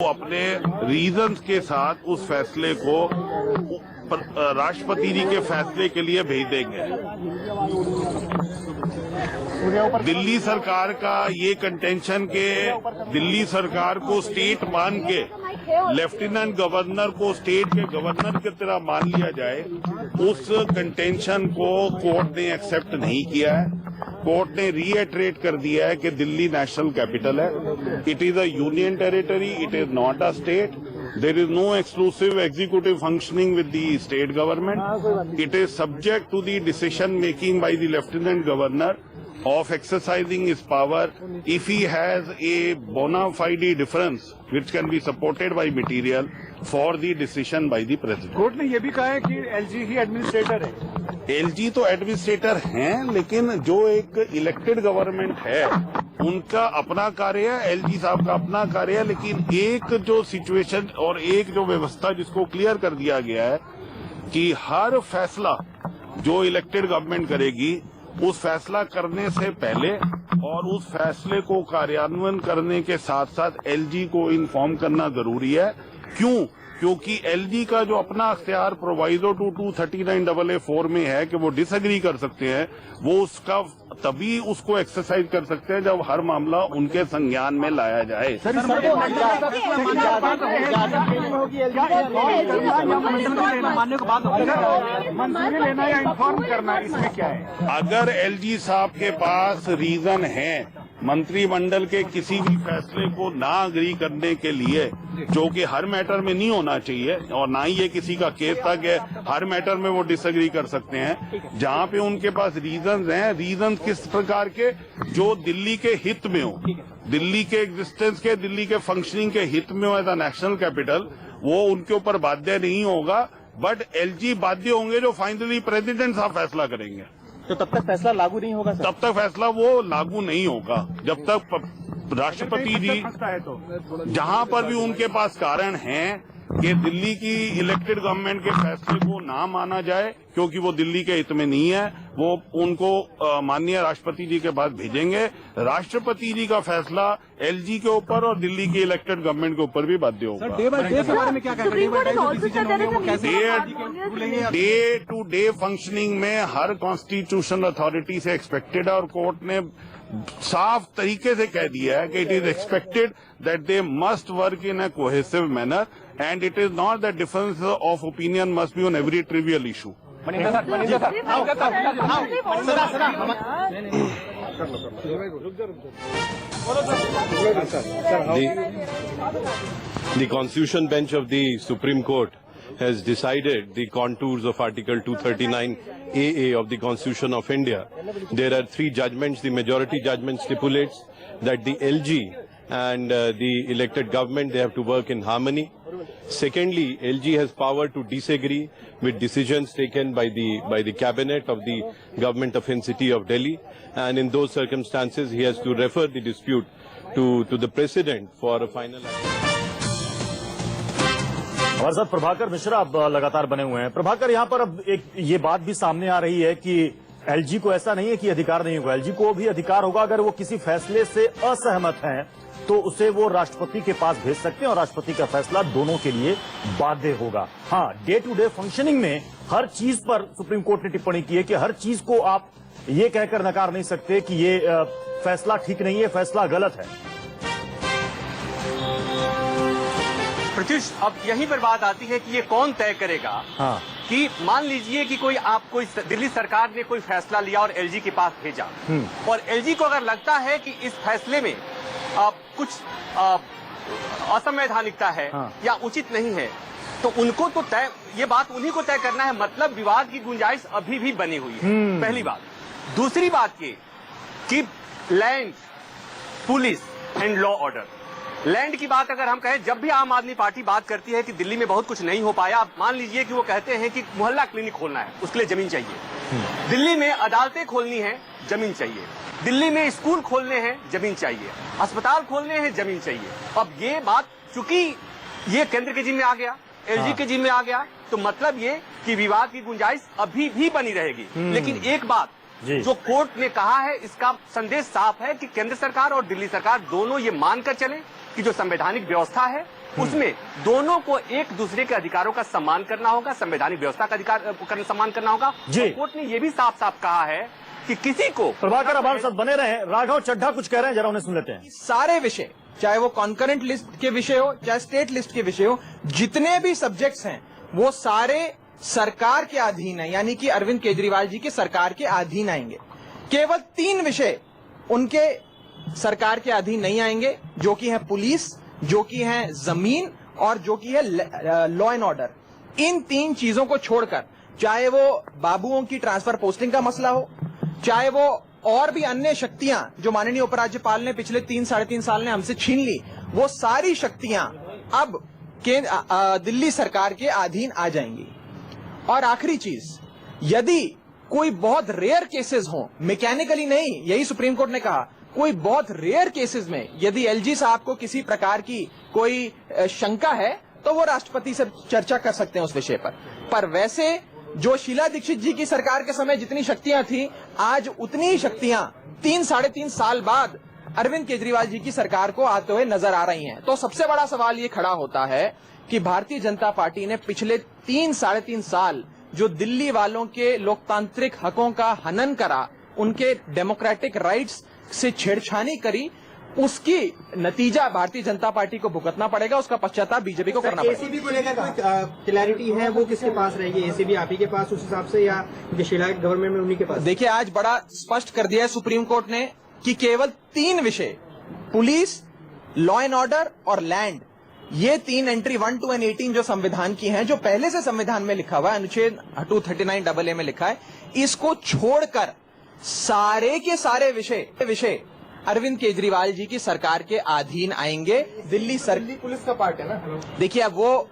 वो अपने रीजंस के साथ उस फैसले को राष्ट्रपति जी के फैसले के लिए भेज देंगे। दिल्ली सरकार का ये कंटेंशन के दिल्ली सरकार को स्टेट मान के लेफ्टिनेंट गवर्नर को स्टेट के गवर्नर की तरह मान लिया जाए, उस कंटेंशन को कोर्ट ने एक्सेप्ट नहीं किया है। कोर्ट ने रीएटरेट कर दिया है कि दिल्ली नेशनल कैपिटल है, it is a union territory, it is not a state, there is no exclusive executive functioning with the state government, it is subject to the decision making by the lieutenant governor of exercising his power if he has a bona fide difference which can be supported by material for the decision by the president. Court ने यह भी कहा है कि LG ही administrator है। LG तो administrator हैं, लेकिन जो एक इलेक्टेड गवर्नमेंट है उनका अपना कार्य है, एलजी साहब का अपना कार्य है। लेकिन एक जो सिचुएशन और एक जो व्यवस्था जिसको क्लियर कर दिया गया है कि हर फैसला जो इलेक्टेड गवर्नमेंट करेगी, उस फैसला करने से पहले और उस फैसले को कार्यान्वयन करने के साथ साथ एलजी को इन्फॉर्म करना जरूरी है। क्यों? क्योंकि एलजी का जो अपना अख्तियार प्रोवाइजो टू 239AA4 में है कि वो डिसएग्री कर सकते हैं, वो उसका तभी उसको एक्सरसाइज कर सकते हैं जब हर मामला उनके संज्ञान में लाया जाए। मंजूरी लेना या इन्फॉर्म करना, इसमें क्या है? अगर एलजी साहब के पास रीजन है मंत्रिमंडल के किसी भी फैसले को ना अग्री करने के लिए, जो कि हर मैटर में नहीं होना चाहिए और ना ही ये किसी का केस था कि हर मैटर में वो डिसएग्री कर सकते हैं, जहां पे उनके पास रीजंस हैं, रीजंस किस प्रकार के जो दिल्ली के हित में हो, दिल्ली के एग्जिस्टेंस के, दिल्ली के फंक्शनिंग के हित में हो एज अ नेशनल कैपिटल, वो उनके ऊपर बाध्य नहीं होगा। बट एलजी बाध्य होंगे जो फाइनली प्रेसिडेंट साहब फैसला करेंगे। तो तब तक फैसला लागू नहीं होगा सर? तब तक फैसला वो लागू नहीं होगा जब तक राष्ट्रपति जी जहां पर भी उनके पास कारण हैं कि दिल्ली की इलेक्टेड गवर्नमेंट के फैसले को ना माना जाए क्योंकि वो दिल्ली के हित में नहीं है, वो उनको माननीय राष्ट्रपति जी के पास भेजेंगे। राष्ट्रपति जी का फैसला एलजी के ऊपर और दिल्ली की इलेक्टेड गवर्नमेंट के ऊपर भी बाध्य होगा। डे टू डे फंक्शनिंग में हर कॉन्स्टिट्यूशनल अथॉरिटी से एक्सपेक्टेड है और कोर्ट ने साफ तरीके से कह दिया है कि it is expected that they must work in a cohesive manner and it is not that difference of opinion must be on every trivial issue. The Constitution Bench of the Supreme Court has decided the contours of Article 239AA of the Constitution of India. There are 3 judgments. The majority judgment stipulates that the LG and the elected government, they have to work in harmony. Secondly, LG has power to disagree with decisions taken by the cabinet of the government of city of Delhi, and in those circumstances he has to refer the dispute to the president for a final action. हमारे साथ प्रभाकर मिश्रा अब लगातार बने हुए हैं। प्रभाकर, यहाँ पर अब एक ये बात भी सामने आ रही है कि एलजी को ऐसा नहीं है कि अधिकार नहीं होगा, एलजी को भी अधिकार होगा। अगर वो किसी फैसले से असहमत हैं तो उसे वो राष्ट्रपति के पास भेज सकते हैं और राष्ट्रपति का फैसला दोनों के लिए बाध्य होगा। हाँ, डे टू डे फंक्शनिंग में हर चीज पर सुप्रीम कोर्ट ने टिप्पणी की है कि हर चीज को आप ये कहकर नकार नहीं सकते कि ये फैसला ठीक नहीं है, फैसला गलत है। प्रत्युष, अब यहीं पर बात आती है कि ये कौन तय करेगा। हाँ। कि मान लीजिए कि कोई दिल्ली सरकार ने कोई फैसला लिया और एलजी के पास भेजा, और एलजी को अगर लगता है कि इस फैसले में कुछ असंवैधानिकता है, हाँ, या उचित नहीं है, तो उनको तो ये बात उन्हीं को तय करना है। मतलब विवाद की गुंजाइश अभी भी बनी हुई है, पहली बात। दूसरी बात ये कि land, police and law order, land की बात अगर हम कहें, जब भी आम आदमी पार्टी बात करती है कि दिल्ली में बहुत कुछ नहीं हो पाया, आप मान लीजिए कि वो कहते हैं कि मोहल्ला क्लिनिक खोलना है, उसके लिए जमीन चाहिए। दिल्ली में अदालतें खोलनी है, जमीन चाहिए। दिल्ली में स्कूल खोलने हैं, जमीन चाहिए। अस्पताल खोलने हैं, जमीन चाहिए। अब ये बात चूंकि ये केंद्र के जिम्मे आ गया, एलजी के जिम्मे आ गया, तो मतलब ये कि विवाद की गुंजाइश अभी भी बनी रहेगी। लेकिन एक बात जो कोर्ट ने कहा है, इसका संदेश साफ है कि केंद्र सरकार और दिल्ली सरकार दोनों ये मानकर चले कि जो संवैधानिक व्यवस्था है उसमें दोनों को एक दूसरे के अधिकारों का सम्मान करना होगा, संवैधानिक व्यवस्था का अधिकार सम्मान करना होगा। जी। कोर्ट ने यह भी साफ साफ कहा है कि किसी को प्रभाकर हमारे साथ बने रहे। राघव चड्ढा कुछ कह रहे हैं, जरा उन्हें सुन लेते हैं। सारे विषय, चाहे वो कॉन्करेंट लिस्ट के विषय हो, चाहे स्टेट लिस्ट के विषय हो, जितने भी सब्जेक्ट्स हैं वो सारे सरकार के अधीन है, यानी कि अरविंद केजरीवाल जी के सरकार के अधीन आएंगे। केवल 3 विषय उनके सरकार के अधीन नहीं आएंगे, जो कि है पुलिस, जो कि है जमीन और जो कि है लॉ एंड ऑर्डर। इन 3 चीजों को छोड़कर, चाहे वो बाबुओं की ट्रांसफर पोस्टिंग का मसला हो, चाहे वो और भी अन्य शक्तियां जो माननीय उपराज्यपाल ने पिछले 3-3.5 साल ने हमसे छीन ली, वो सारी शक्तियां अब दिल्ली सरकार के अधीन आ जाएंगी। और आखिरी चीज, यदि कोई बहुत रेयर केसेस हो, मैकेनिकली नहीं, यही सुप्रीम कोर्ट ने कहा, कोई बहुत रेयर केसेस में यदि एलजी साहब को किसी प्रकार की कोई शंका है तो वो राष्ट्रपति से चर्चा कर सकते हैं उस विषय पर वैसे जो शीला दीक्षित जी की सरकार के समय जितनी शक्तियां थी, आज उतनी ही शक्तियां 3-3.5 साल बाद अरविंद केजरीवाल जी की सरकार को आते हुए नजर आ रही हैं। तो सबसे बड़ा सवाल ये खड़ा होता है कि भारतीय जनता पार्टी ने पिछले 3-3.5 साल जो दिल्ली वालों के लोकतांत्रिक हकों का हनन करा, उनके डेमोक्रेटिक राइट्स से छेड़छानी करी, उसकी नतीजा भारतीय जनता पार्टी को भुगतना पड़ेगा, उसका पश्चाताप बीजेपी को करना पड़ेगा। एसीबी को लेकर क्लैरिटी है, वो किसके पास रहेगी? एसीबी आप ही के पास उस हिसाब से, या शीला गवर्नमेंट में उन्हीं के पास? देखिए, आज बड़ा स्पष्ट कर दिया है सुप्रीम कोर्ट ने कि केवल 3 विषय, पुलिस, लॉ एंड ऑर्डर और लैंड, ये 3 एंट्री 1, 2 और 18 जो संविधान की हैं, जो पहले से संविधान में लिखा हुआ है, अनुच्छेद 239AA में लिखा है, इसको छोड़कर सारे के सारे विषय अरविंद केजरीवाल जी की सरकार के अधीन आएंगे। दिल्ली पुलिस का पार्ट है ना। देखिए, अब वो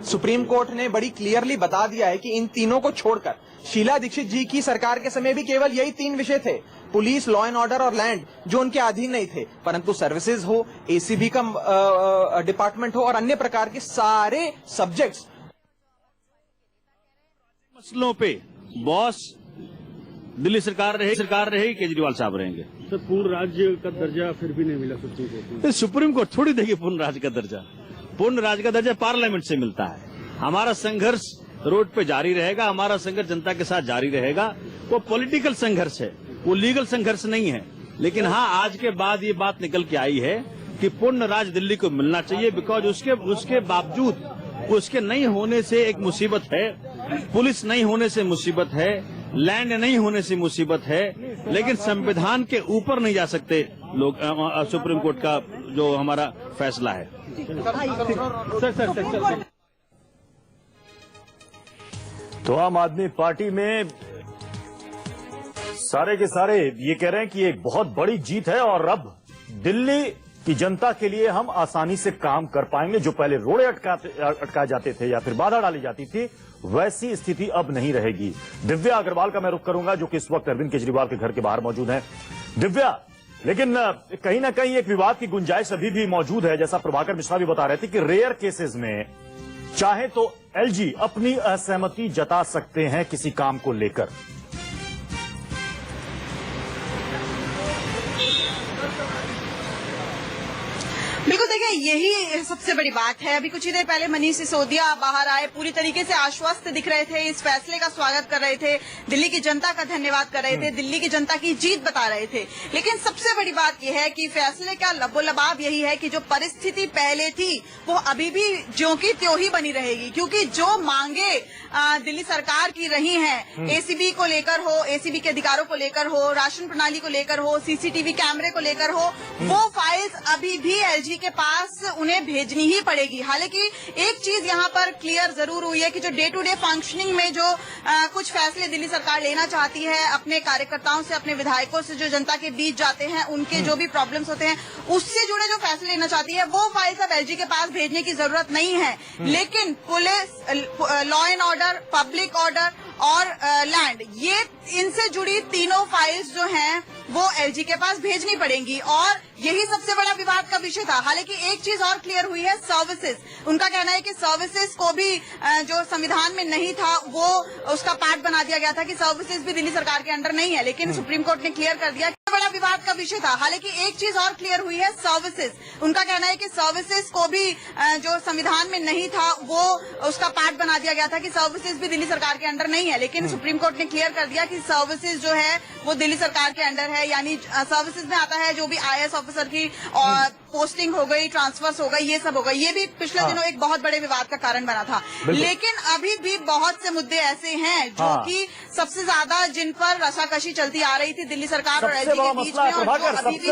सुप्रीम कोर्ट ने बड़ी क्लियरली बता दिया है कि इन तीनों को छोड़कर, शीला दीक्षित जी की सरकार के समय भी केवल यही 3 विषय थे, पुलिस, लॉ एंड ऑर्डर और लैंड, जो उनके अधीन नहीं थे, परंतु सर्विसेज हो, एसीबी का डिपार्टमेंट हो और अन्य प्रकार के सारे सब्जेक्ट्स। मसलों पे बॉस दिल्ली सरकार रहेगी, केजरीवाल साहब रहेंगे। तो पूर्ण राज्य का दर्जा फिर भी नहीं मिला सुप्रीम कोर्ट में। सुप्रीम कोर्ट थोड़ी देगी पूर्ण राज्य का दर्जा। पूर्ण राज्य का दर्जा पार्लियामेंट से मिलता है। हमारा संघर्ष रोड पे जारी रहेगा, हमारा संघर्ष जनता के साथ जारी रहेगा। वो पॉलिटिकल संघर्ष है, वो लीगल संघर्ष नहीं है। लेकिन हाँ, आज के बाद ये बात निकल के आई है कि पूर्ण राज्य दिल्ली को मिलना चाहिए, बिकॉज उसके बावजूद उसके नहीं होने से एक मुसीबत है, पुलिस नहीं होने से मुसीबत है, लैंड नहीं होने से मुसीबत है, लेकिन संविधान के ऊपर नहीं जा सकते लोग। सुप्रीम कोर्ट का जो हमारा फैसला है। तो आम आदमी पार्टी में सारे के सारे ये कह रहे हैं कि एक बहुत बड़ी जीत है और अब दिल्ली की जनता के लिए हम आसानी से काम कर पाएंगे। जो पहले रोड़े अटकाए जाते थे या फिर बाधा डाली जाती थी, वैसी स्थिति अब नहीं रहेगी। दिव्या अग्रवाल का मैं रुख करूंगा, जो कि इस वक्त अरविंद केजरीवाल के घर के बाहर मौजूद हैं। दिव्या, लेकिन कहीं ना कहीं एक विवाद की गुंजाइश अभी भी मौजूद है, जैसा प्रभाकर मिश्रा भी बता रहे थे कि रेयर केसेस में चाहे तो एलजी अपनी असहमति जता सकते हैं किसी काम को लेकर। बिल्कुल, देखिए, यही सबसे बड़ी बात है। अभी कुछ ही देर पहले मनीष सिसोदिया बाहर आए, पूरी तरीके से आश्वस्त दिख रहे थे, इस फैसले का स्वागत कर रहे थे, दिल्ली की जनता का धन्यवाद कर रहे थे, दिल्ली की जनता की जीत बता रहे थे। लेकिन सबसे बड़ी बात यह है कि फैसले का लबोलबाब यही है कि जो परिस्थिति पहले थी वो अभी भी ज्यों की त्यों ही बनी रहेगी, क्योंकि जो मांगे दिल्ली सरकार की रही हैं, एसीबी को लेकर हो, एसीबी के अधिकारों को लेकर हो, राशन प्रणाली को लेकर हो, सीसीटीवी कैमरे को लेकर हो, वो फाइल्स अभी भी एलजी के पास उन्हें भेजनी ही पड़ेगी। हालांकि एक चीज यहाँ पर क्लियर जरूर हुई है कि जो डे टू डे फंक्शनिंग में जो कुछ फैसले दिल्ली सरकार लेना चाहती है, अपने कार्यकर्ताओं से, अपने विधायकों से जो जनता के बीच जाते हैं, उनके जो भी प्रॉब्लम्स होते हैं, उससे जुड़े जो फैसले लेना चाहती है, वो फाइल्स अब एलजी के पास भेजने की जरूरत नहीं है। लेकिन police, law and order, public order और लैंड, ये इनसे जुड़ी तीनों फाइल्स जो हैं वो एलजी के पास भेजनी पड़ेंगी, और यही सबसे बड़ा विवाद का विषय था। हालांकि एक चीज और क्लियर हुई है, सर्विसेज। उनका कहना है कि सर्विसेज को भी जो संविधान में नहीं था वो उसका पार्ट बना दिया गया था कि सर्विसेज भी दिल्ली सरकार के अंडर नहीं है, लेकिन सुप्रीम कोर्ट ने क्लियर कर दिया बड़ा विवाद का विषय था। हालांकि एक चीज और क्लियर हुई है, सर्विसेज। उनका कहना है कि सर्विसेज को भी जो संविधान में नहीं था वो उसका पार्ट बना दिया गया था कि सर्विसेज भी दिल्ली सरकार के अंडर नहीं है। लेकिन सुप्रीम कोर्ट ने क्लियर कर दिया कि सर्विसेज जो है वो दिल्ली सरकार के अंडर है। यानी सर्विसेज में आता है जो भी IAS ऑफिसर की पोस्टिंग हो गई, ट्रांसफर्स हो गई, ये सब हो गई। ये भी पिछले दिनों एक बहुत बड़े विवाद का कारण बना था। लेकिन अभी भी बहुत से मुद्दे ऐसे हैं जो कि सबसे ज्यादा जिन पर रसाकशी चलती आ रही थी दिल्ली सरकार और एलजी के बीच में, और जो अभी भी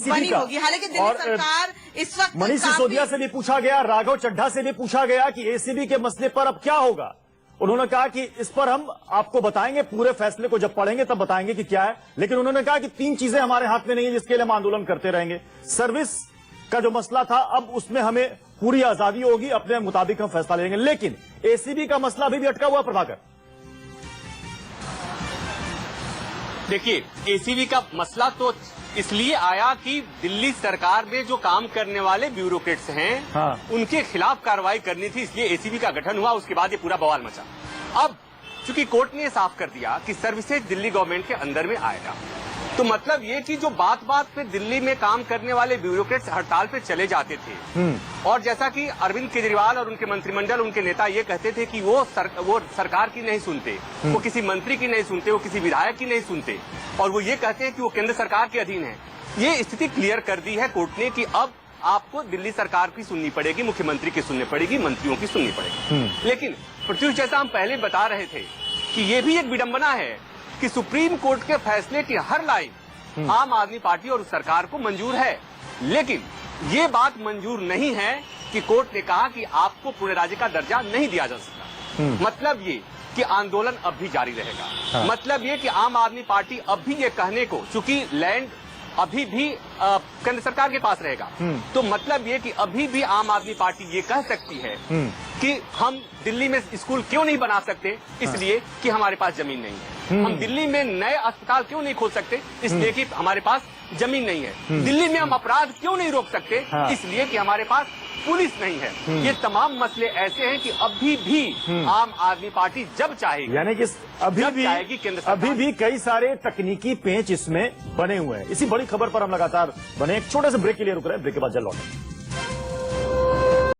बनी होगी। हालांकि दिल्ली सरकार इस वक्त मनीष सिसोदिया से भी पूछा गया, राघव चड्ढा से भी पूछा गया कि एसीबी के मसले पर अब क्या होगा। उन्होंने कहा कि इस पर हम आपको बताएंगे, पूरे फैसले को जब पढ़ेंगे तब बताएंगे कि क्या है। लेकिन उन्होंने कहा कि 3 चीजें हमारे हाथ में नहीं है जिसके लिए हम आंदोलन करते रहेंगे। सर्विस का जो मसला था अब उसमें हमें पूरी आजादी होगी, अपने मुताबिक हम फैसला लेंगे। लेकिन एसीबी का मसला अभी भी अटका हुआ। प्रभाकर, देखिए, एसीबी का मसला तो इसलिए आया कि दिल्ली सरकार में जो काम करने वाले ब्यूरोक्रेट्स हैं, उनके खिलाफ कार्रवाई करनी थी, इसलिए एसीबी का गठन हुआ। उसके बाद ये पूरा बवाल मचा। अब चूंकि कोर्ट ने साफ कर दिया कि सर्विसेज दिल्ली गवर्नमेंट के अंदर में आएगा, तो मतलब ये कि जो बात बात पे दिल्ली में काम करने वाले ब्यूरोक्रेट्स हड़ताल पे चले जाते थे, और जैसा कि अरविंद केजरीवाल और उनके मंत्रिमंडल, उनके नेता ये कहते थे कि वो सरकार की नहीं सुनते, वो किसी मंत्री की नहीं सुनते, वो किसी विधायक की नहीं सुनते, और वो ये कहते हैं कि वो केंद्र सरकार के अधीन है। ये स्थिति क्लियर कर दी है कोर्ट ने कि अब आपको दिल्ली सरकार की सुननी पड़ेगी, मुख्यमंत्री की सुननी पड़ेगी, मंत्रियों की सुननी पड़ेगी। लेकिन प्रत्युष, जैसा हम पहले बता रहे थे कि ये भी एक विडंबना है कि सुप्रीम कोर्ट के फैसले की हर लाइन आम आदमी पार्टी और सरकार को मंजूर है, लेकिन ये बात मंजूर नहीं है कि कोर्ट ने कहा कि आपको पूरे राज्य का दर्जा नहीं दिया जा सकता। मतलब ये कि आंदोलन अब भी जारी रहेगा। मतलब ये कि आम आदमी पार्टी अब भी ये कहने को, चूंकि लैंड अभी भी केंद्र सरकार के पास रहेगा, तो मतलब ये कि अभी भी आम आदमी पार्टी ये कह सकती है कि हम दिल्ली में स्कूल क्यों नहीं बना सकते, इसलिए कि हमारे पास जमीन नहीं है। हम दिल्ली में नए अस्पताल क्यों नहीं खोल सकते, इसलिए कि हमारे पास जमीन नहीं है। दिल्ली में हम अपराध क्यों नहीं रोक सकते, इसलिए कि हमारे पास पुलिस नहीं है। ये तमाम मसले ऐसे हैं कि अभी भी आम आदमी पार्टी जब चाहेगी, यानी कि अभी भी कई सारे तकनीकी पेंच इसमें बने हुए हैं। इसी बड़ी खबर पर हम लगातार बने। एक छोटे से ब्रेक के लिए रुक रहे हैं, ब्रेक के बाद जल्द लौटेंगे।